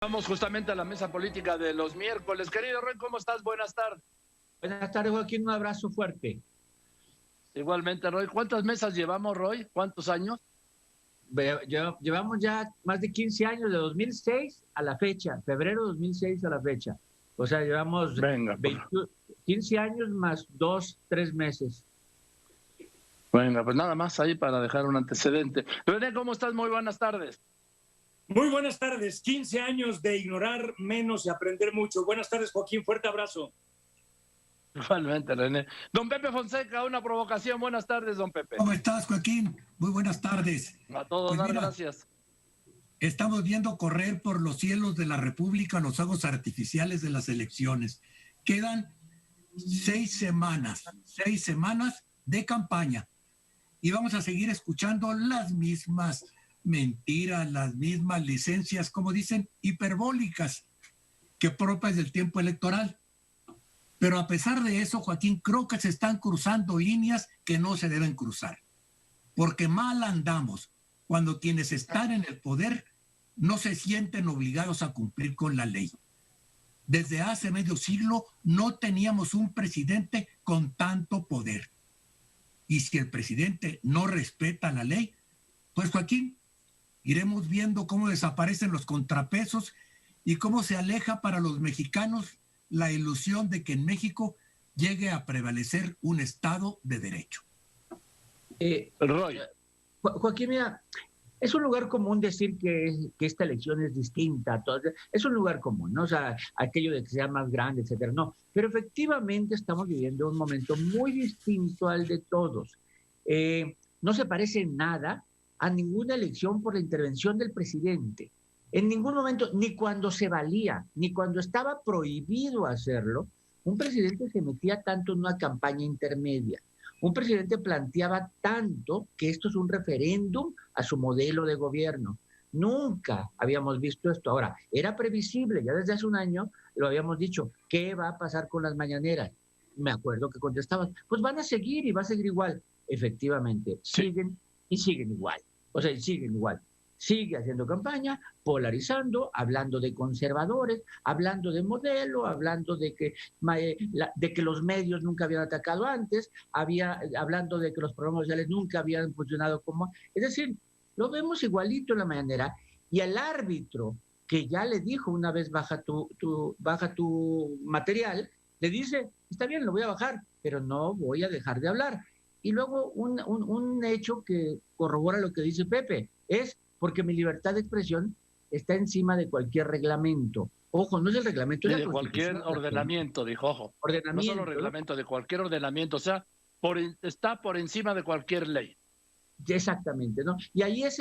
Vamos justamente a la mesa política de los miércoles. Querido Roy, ¿cómo estás? Buenas tardes. Buenas tardes, Joaquín. Un abrazo fuerte. Igualmente, Roy. ¿Cuántas mesas llevamos, Roy? ¿Cuántos años? Llevamos ya más de 15 años, de 2006 a la fecha, febrero de 2006 a la fecha. O sea, llevamos 15 años más 2, 3 meses. Venga, pues nada más ahí para dejar un antecedente. René, ¿cómo estás? Muy buenas tardes. Muy buenas tardes. 15 años de ignorar menos y aprender mucho. Buenas tardes, Joaquín. Fuerte abrazo. Igualmente, René. Don Pepe Fonseca, una provocación. Buenas tardes, don Pepe. ¿Cómo estás, Joaquín? Muy buenas tardes. A todos dar gracias. Estamos viendo correr por los cielos de la República los fuegos artificiales de las elecciones. Quedan 6 semanas de campaña. Y vamos a seguir escuchando las mismas mentiras, las mismas licencias, como dicen, hiperbólicas, que propias del tiempo electoral. Pero a pesar de eso, Joaquín, creo que se están cruzando líneas que no se deben cruzar. Porque mal andamos cuando quienes están en el poder no se sienten obligados a cumplir con la ley. Desde hace medio siglo no teníamos un presidente con tanto poder. Y si el presidente no respeta la ley, pues, Joaquín, iremos viendo cómo desaparecen los contrapesos y cómo se aleja para los mexicanos la ilusión de que en México llegue a prevalecer un Estado de Derecho. Roy. Joaquín, mira, es un lugar común decir que esta elección es distinta a todas. Es un lugar común, ¿no? O sea, aquello de que sea más grande, etcétera, no. Pero efectivamente estamos viviendo un momento muy distinto al de todos. No se parece en nada a ninguna elección por la intervención del presidente. En ningún momento, ni cuando se valía, ni cuando estaba prohibido hacerlo, un presidente se metía tanto en una campaña intermedia. Un presidente planteaba tanto que esto es un referéndum a su modelo de gobierno. Nunca habíamos visto esto. Ahora, era previsible, ya desde hace un año lo habíamos dicho, ¿qué va a pasar con las mañaneras? Me acuerdo que contestaban, pues van a seguir y va a seguir igual. Efectivamente, siguen y siguen igual. O sea, siguen igual. Sigue haciendo campaña, polarizando, hablando de conservadores, hablando de modelo, hablando de que los medios nunca habían atacado antes, hablando de que los programas sociales nunca habían funcionado como... Es decir, lo vemos igualito en la mañanera, y al árbitro que ya le dijo una vez baja tu material, le dice, está bien, lo voy a bajar, pero no voy a dejar de hablar. Y luego un hecho que corrobora lo que dice Pepe, es porque mi libertad de expresión está encima de cualquier reglamento. Ojo, no es el reglamento de cualquier ordenamiento, dijo, ojo. No solo reglamento, de cualquier ordenamiento, o sea, está por encima de cualquier ley. Exactamente, ¿no? Y ahí es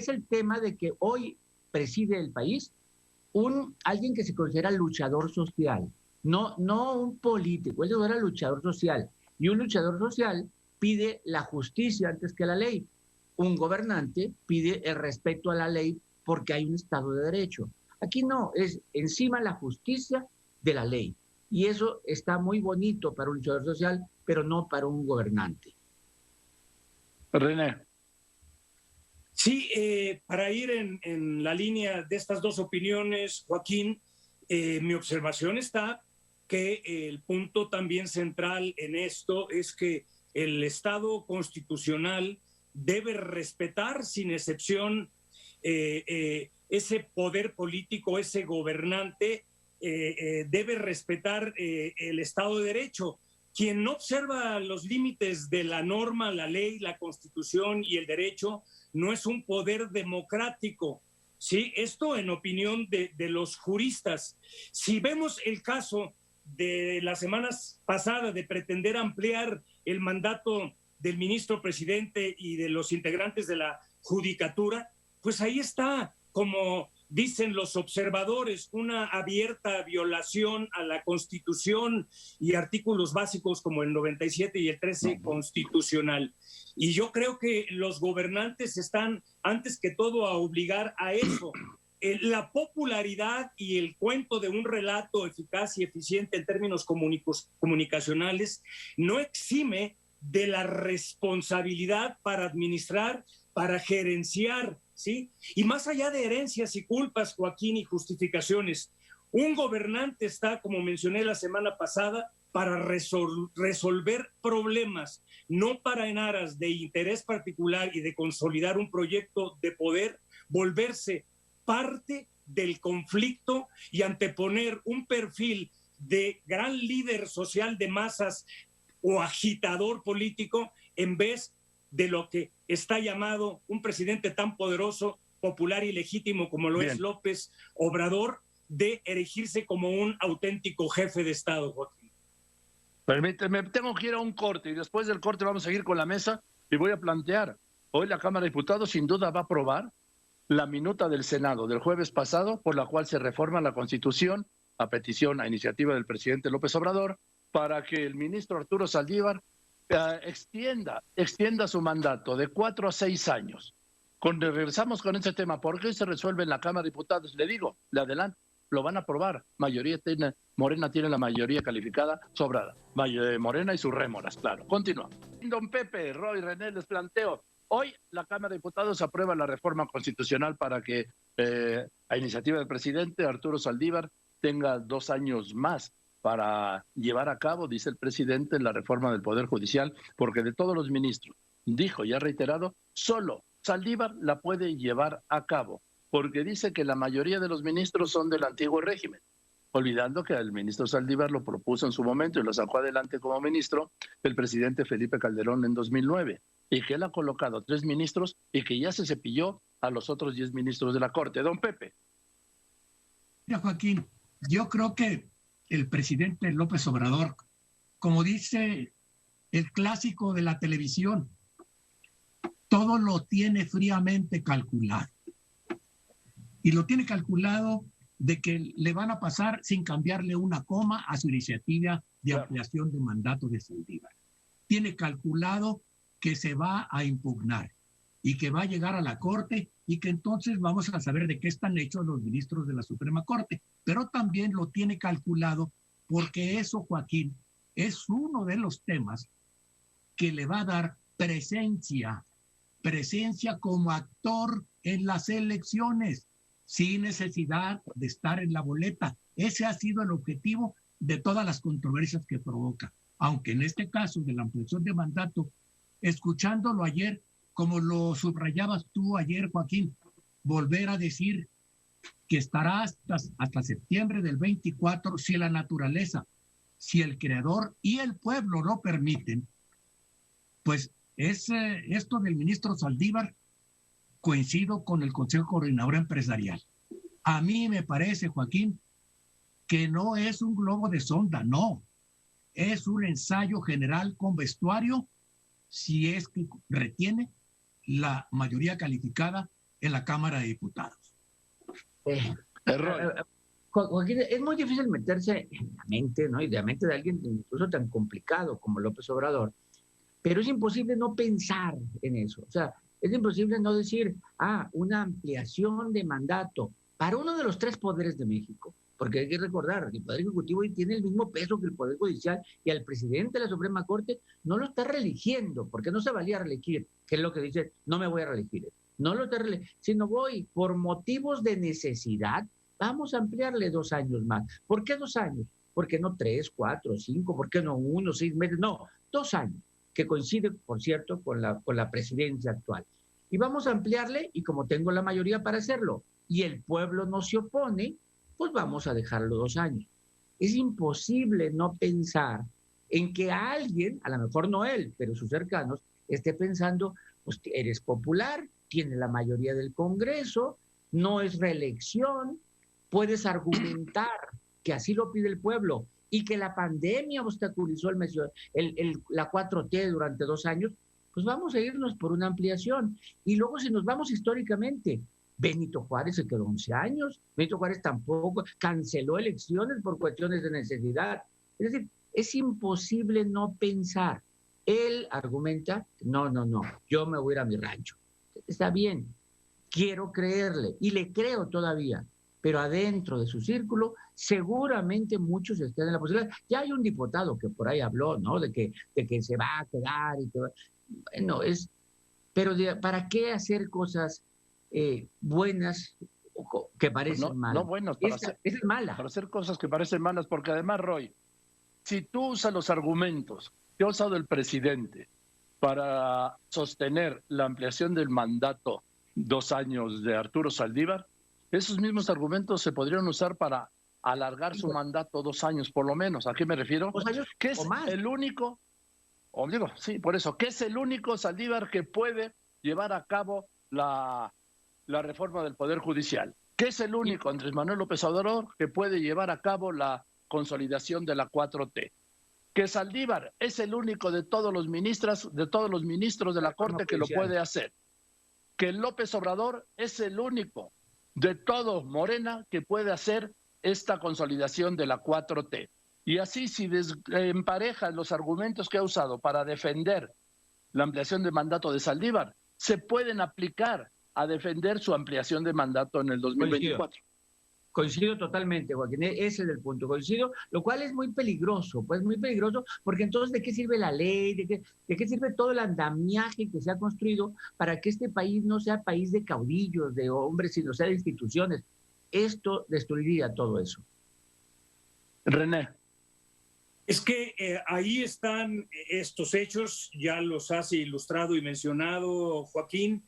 el tema de que hoy preside el país alguien que se considera luchador social, no un político, él era luchador social, y un luchador social pide la justicia antes que la ley. Un gobernante pide el respeto a la ley porque hay un Estado de Derecho. Aquí no, es encima la justicia de la ley. Y eso está muy bonito para un luchador social, pero no para un gobernante. René. Sí, para ir en la línea de estas dos opiniones, Joaquín, mi observación está que el punto también central en esto es que el Estado constitucional debe respetar sin excepción ese poder político, ese gobernante, debe respetar el Estado de Derecho. Quien no observa los límites de la norma, la ley, la Constitución y el derecho, no es un poder democrático. ¿Sí? Esto en opinión de los juristas. Si vemos el caso de las semanas pasadas de pretender ampliar el mandato del ministro presidente y de los integrantes de la judicatura, pues ahí está, como dicen los observadores, una abierta violación a la Constitución y artículos básicos como el 97 y el 13 constitucional. Y yo creo que los gobernantes están, antes que todo, a obligar a eso. La popularidad y el cuento de un relato eficaz y eficiente en términos comunicacionales no exime de la responsabilidad para administrar, para gerenciar ¿sí? Y más allá de herencias y culpas, Joaquín, y justificaciones, un gobernante está, como mencioné la semana pasada, para resolver problemas, no para en aras de interés particular y de consolidar un proyecto de poder, volverse parte del conflicto y anteponer un perfil de gran líder social de masas o agitador político en vez de lo que está llamado un presidente tan poderoso, popular y legítimo como lo es López Obrador, de erigirse como un auténtico jefe de Estado, Joaquín. Permíteme, tengo que ir a un corte y después del corte vamos a seguir con la mesa y voy a plantear. Hoy la Cámara de Diputados sin duda va a aprobar la minuta del Senado del jueves pasado por la cual se reforma la Constitución a petición, a iniciativa del presidente López Obrador, para que el ministro Arturo Saldívar extienda su mandato de 4 a 6 años. Cuando regresamos con este tema, ¿por qué se resuelve en la Cámara de Diputados? Le digo, le adelanto, lo van a aprobar. Morena tiene la mayoría calificada sobrada. Morena y sus rémoras, claro. Continuamos. Don Pepe, Roy, René, les planteo. Hoy la Cámara de Diputados aprueba la reforma constitucional para que, a iniciativa del presidente Arturo Saldívar, tenga 2 años más para llevar a cabo, dice el presidente, la reforma del Poder Judicial, porque de todos los ministros, dijo y ha reiterado, solo Saldívar la puede llevar a cabo, porque dice que la mayoría de los ministros son del antiguo régimen, olvidando que el ministro Saldívar lo propuso en su momento y lo sacó adelante como ministro el presidente Felipe Calderón en 2009, y que él ha colocado 3 ministros y que ya se cepilló a los otros 10 ministros de la Corte. Don Pepe. Mira, Joaquín, yo creo que el presidente López Obrador, como dice el clásico de la televisión, todo lo tiene fríamente calculado. Y lo tiene calculado de que le van a pasar sin cambiarle una coma a su iniciativa de ampliación de mandato de Saldívar. Tiene calculado que se va a impugnar y que va a llegar a la Corte y que entonces vamos a saber de qué están hechos los ministros de la Suprema Corte. Pero también lo tiene calculado porque eso, Joaquín, es uno de los temas que le va a dar presencia como actor en las elecciones, sin necesidad de estar en la boleta. Ese ha sido el objetivo de todas las controversias que provoca. Aunque en este caso de la ampliación de mandato, escuchándolo ayer, como lo subrayabas tú ayer, Joaquín, volver a decir que estará hasta septiembre del 24 si la naturaleza, si el creador y el pueblo lo permiten, pues esto del ministro Saldívar coincido con el Consejo Coordinador Empresarial. A mí me parece, Joaquín, que no es un globo de sonda, no. Es un ensayo general con vestuario si es que retiene la mayoría calificada en la Cámara de Diputados. Joaquín, es muy difícil meterse en la mente, ¿no? Y de la mente de alguien incluso tan complicado como López Obrador, pero es imposible no pensar en eso. O sea, es imposible no decir, una ampliación de mandato para uno de los 3 poderes de México, porque hay que recordar, el Poder Ejecutivo tiene el mismo peso que el Poder Judicial y al presidente de la Suprema Corte no lo está reeligiendo, porque no se valía reelegir, que es lo que dice, no me voy a reelegir. No lo está reelegir, sino voy por motivos de necesidad, vamos a ampliarle 2 años más. ¿Por qué 2 años? ¿Por qué no 3, 4, 5? ¿Por qué no 1, 6 meses? No, 2 años, que coincide, por cierto, con la presidencia actual. Y vamos a ampliarle, y como tengo la mayoría para hacerlo, y el pueblo no se opone, pues vamos a dejarlo 2 años. Es imposible no pensar en que alguien, a lo mejor no él, pero sus cercanos, esté pensando, pues eres popular, tienes la mayoría del Congreso, no es reelección, puedes argumentar que así lo pide el pueblo y que la pandemia obstaculizó la 4T durante 2 años, pues vamos a irnos por una ampliación. Y luego si nos vamos históricamente, Benito Juárez se quedó 11 años, Benito Juárez tampoco, canceló elecciones por cuestiones de necesidad. Es decir, es imposible no pensar. Él argumenta, no, yo me voy a ir a mi rancho. Está bien, quiero creerle, y le creo todavía, pero adentro de su círculo seguramente muchos están en la posibilidad. Ya hay un diputado que por ahí habló, ¿no? De que se va a quedar y que va. Bueno, pero ¿para qué hacer cosas buenas que Pues parecen malas. no buenos, Esa es mala. para hacer cosas que parecen malas, porque además, Roy, si tú usas los argumentos que ha usado el presidente para sostener la ampliación del mandato 2 años de Arturo Saldívar, esos mismos argumentos se podrían usar para alargar su mandato 2 años por lo menos. ¿A qué me refiero? 2 años Que es o más. el único, o digo, sí, por eso, que es el único Saldívar que puede llevar a cabo la reforma del Poder Judicial, que es el único Andrés Manuel López Obrador que puede llevar a cabo la consolidación de la 4T. Que Saldívar es el único de todos los ministros de la Corte que lo puede hacer. Que López Obrador es el único de todo Morena que puede hacer esta consolidación de la 4T. Y así, si emparejas los argumentos que ha usado para defender la ampliación de mandato de Saldívar, se pueden aplicar a defender su ampliación de mandato en el 2024. Coincido totalmente, Joaquín, ese es el punto, coincido, lo cual es muy peligroso, pues muy peligroso, porque entonces ¿de qué sirve la ley? ¿De qué sirve todo el andamiaje que se ha construido para que este país no sea país de caudillos, de hombres, sino sea de instituciones? Esto destruiría todo eso. René. Es que ahí están estos hechos, ya los has ilustrado y mencionado, Joaquín.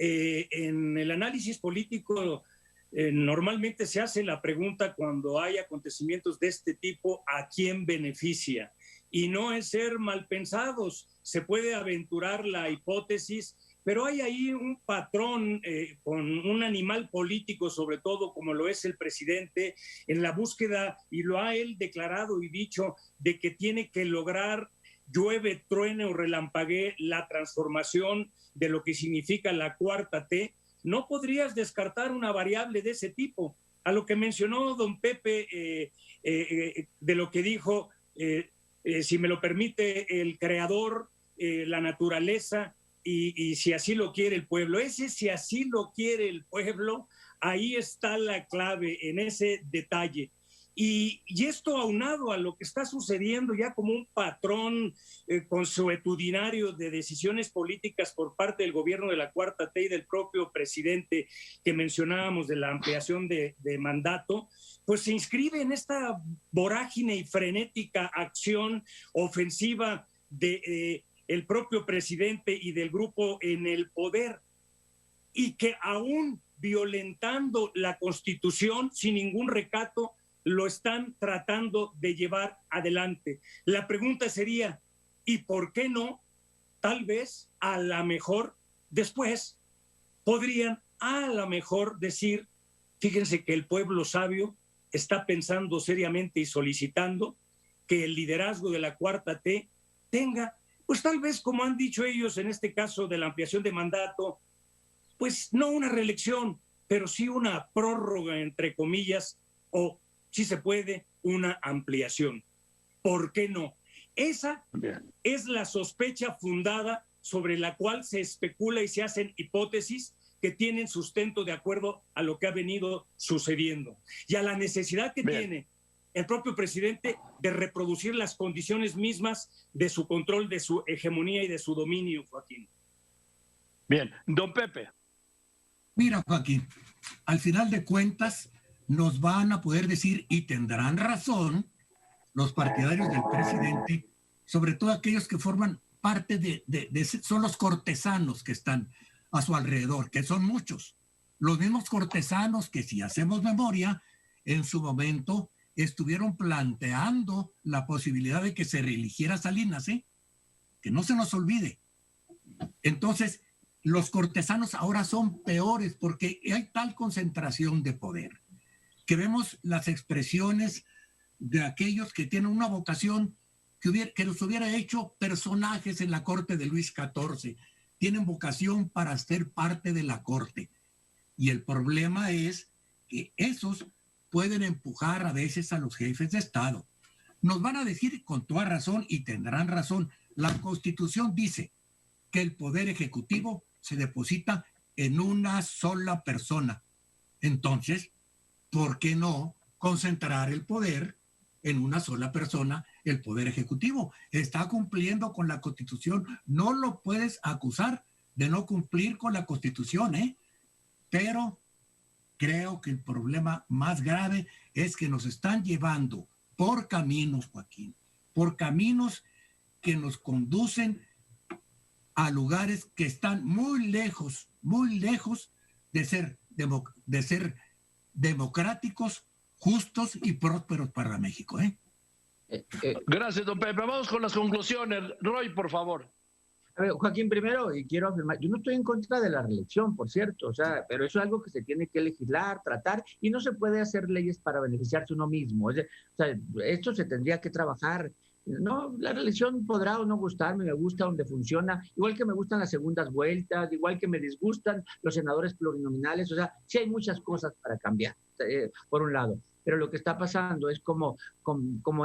En el análisis político normalmente se hace la pregunta cuando hay acontecimientos de este tipo, ¿a quién beneficia? Y no es ser mal pensados, se puede aventurar la hipótesis, pero hay ahí un patrón con un animal político, sobre todo como lo es el presidente, en la búsqueda, y lo ha él declarado y dicho, de que tiene que lograr, llueve, truene o relampaguee, la transformación de lo que significa la 4T. No podrías descartar una variable de ese tipo. A lo que mencionó don Pepe, de lo que dijo, si me lo permite, el creador, la naturaleza, y si así lo quiere el pueblo. Ese si así lo quiere el pueblo, ahí está la clave, en ese detalle. Y esto aunado a lo que está sucediendo ya como un patrón consuetudinario de decisiones políticas por parte del gobierno de la 4T y del propio presidente que mencionábamos de la ampliación de mandato, pues se inscribe en esta vorágine y frenética acción ofensiva de el propio presidente y del grupo en el poder, y que aún violentando la Constitución sin ningún recato, lo están tratando de llevar adelante. La pregunta sería, ¿y por qué no? Tal vez, a lo mejor, después, podrían a lo mejor decir, fíjense que el pueblo sabio está pensando seriamente y solicitando que el liderazgo de la 4T tenga, pues tal vez, como han dicho ellos en este caso de la ampliación de mandato, pues no una reelección, pero sí una prórroga, entre comillas, o si se puede, una ampliación. ¿Por qué no? Esa es la sospecha fundada sobre la cual se especula y se hacen hipótesis que tienen sustento de acuerdo a lo que ha venido sucediendo y a la necesidad que tiene el propio presidente de reproducir las condiciones mismas de su control, de su hegemonía y de su dominio, Joaquín. Bien, don Pepe. Mira, Joaquín, al final de cuentas nos van a poder decir, y tendrán razón, los partidarios del presidente, sobre todo aquellos que forman parte son los cortesanos que están a su alrededor, que son muchos. Los mismos cortesanos que, si hacemos memoria, en su momento estuvieron planteando la posibilidad de que se reeligiera Salinas, que no se nos olvide. Entonces, los cortesanos ahora son peores porque hay tal concentración de poder que vemos las expresiones de aquellos que tienen una vocación que los hubiera hecho personajes en la corte de Luis XIV. Tienen vocación para ser parte de la corte. Y el problema es que esos pueden empujar a veces a los jefes de Estado. Nos van a decir con toda razón, y tendrán razón, la Constitución dice que el poder ejecutivo se deposita en una sola persona. Entonces, ¿por qué no concentrar el poder en una sola persona, el poder ejecutivo? Está cumpliendo con la Constitución. No lo puedes acusar de no cumplir con la Constitución, pero creo que el problema más grave es que nos están llevando por caminos, Joaquín, por caminos que nos conducen a lugares que están muy lejos de ser democráticos, justos y prósperos para México. Gracias, don Pepe. Vamos con las conclusiones. Roy, por favor. A ver, Joaquín, primero, y quiero afirmar, yo no estoy en contra de la reelección, por cierto, o sea, pero eso es algo que se tiene que legislar, tratar, y no se puede hacer leyes para beneficiarse uno mismo. O sea, esto se tendría que trabajar. No, la reelección podrá o no gustarme, me gusta donde funciona, igual que me gustan las segundas vueltas, igual que me disgustan los senadores plurinominales, o sea, sí hay muchas cosas para cambiar, por un lado. Pero lo que está pasando es como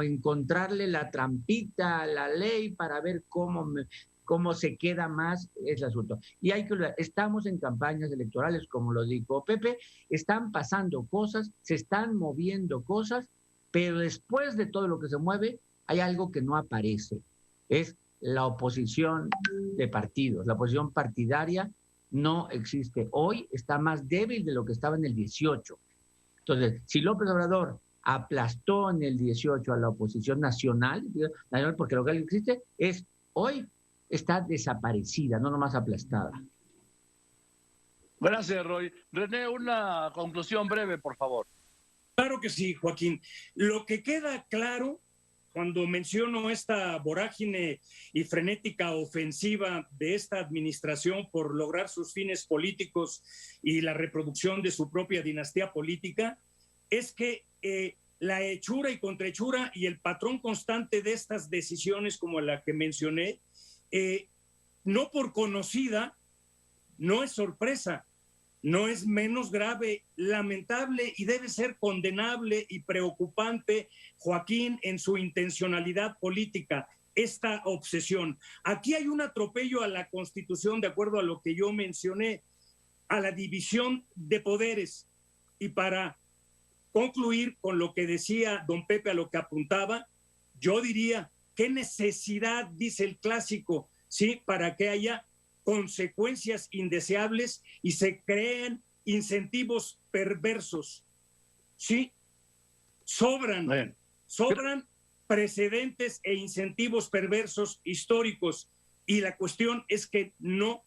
encontrarle la trampita a la ley para ver cómo se queda más ese asunto. Y estamos en campañas electorales, como lo dijo Pepe, están pasando cosas, se están moviendo cosas, pero después de todo lo que se mueve, hay algo que no aparece, es la oposición de partidos. La oposición partidaria no existe. Hoy está más débil de lo que estaba en el 18. Entonces, si López Obrador aplastó en el 18 a la oposición nacional, porque lo que existe es hoy está desaparecida, no nomás aplastada. Gracias, Roy. René, una conclusión breve, por favor. Claro que sí, Joaquín. Lo que queda claro cuando menciono esta vorágine y frenética ofensiva de esta administración por lograr sus fines políticos y la reproducción de su propia dinastía política, es que la hechura y contrahechura y el patrón constante de estas decisiones como la que mencioné, no por conocida, no es sorpresa, no es menos grave, lamentable y debe ser condenable y preocupante, Joaquín, en su intencionalidad política, esta obsesión. Aquí hay un atropello a la Constitución, de acuerdo a lo que yo mencioné, a la división de poderes. Y para concluir con lo que decía don Pepe, a lo que apuntaba, yo diría, ¿qué necesidad, dice el clásico, sí, para que haya consecuencias indeseables y se creen incentivos perversos? Sí, sobran precedentes e incentivos perversos históricos, y la cuestión es que no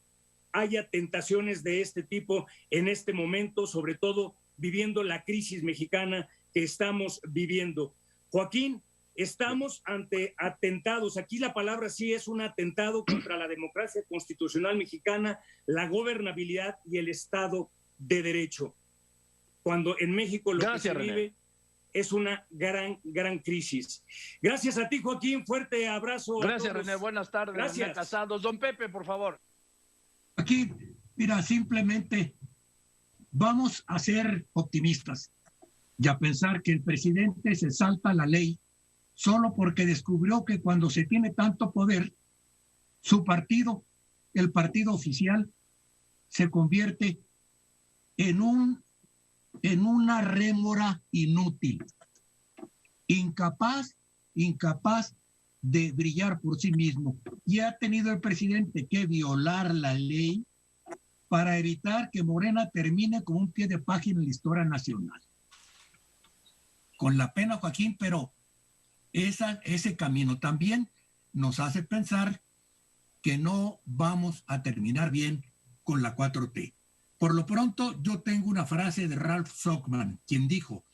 haya tentaciones de este tipo en este momento, sobre todo viviendo la crisis mexicana que estamos viviendo. Joaquín, estamos ante atentados. Aquí la palabra sí es un atentado contra la democracia constitucional mexicana, la gobernabilidad y el Estado de Derecho. Cuando en México lo que se vive es una gran crisis. Gracias a ti, Joaquín. Fuerte abrazo. Gracias, René. Buenas tardes. Gracias. Casados. Don Pepe, por favor. Aquí, mira, simplemente vamos a ser optimistas y a pensar que el presidente se salta la ley solo porque descubrió que cuando se tiene tanto poder, su partido, el partido oficial, se convierte en una rémora inútil, incapaz de brillar por sí mismo. Y ha tenido el presidente que violar la ley para evitar que Morena termine con un pie de página en la historia nacional. Con la pena, Joaquín, pero ese camino también nos hace pensar que no vamos a terminar bien con la 4T. Por lo pronto, yo tengo una frase de Ralph Stockman, quien dijo,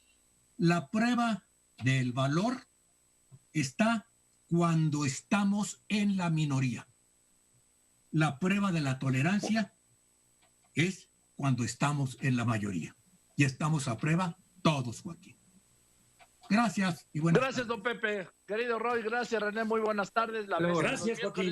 la prueba del valor está cuando estamos en la minoría. La prueba de la tolerancia es cuando estamos en la mayoría. Y estamos a prueba todos, Joaquín. Gracias y buenas tardes. Gracias, don Pepe. Querido Roy, gracias, René. Muy buenas tardes. Gracias, Joaquín.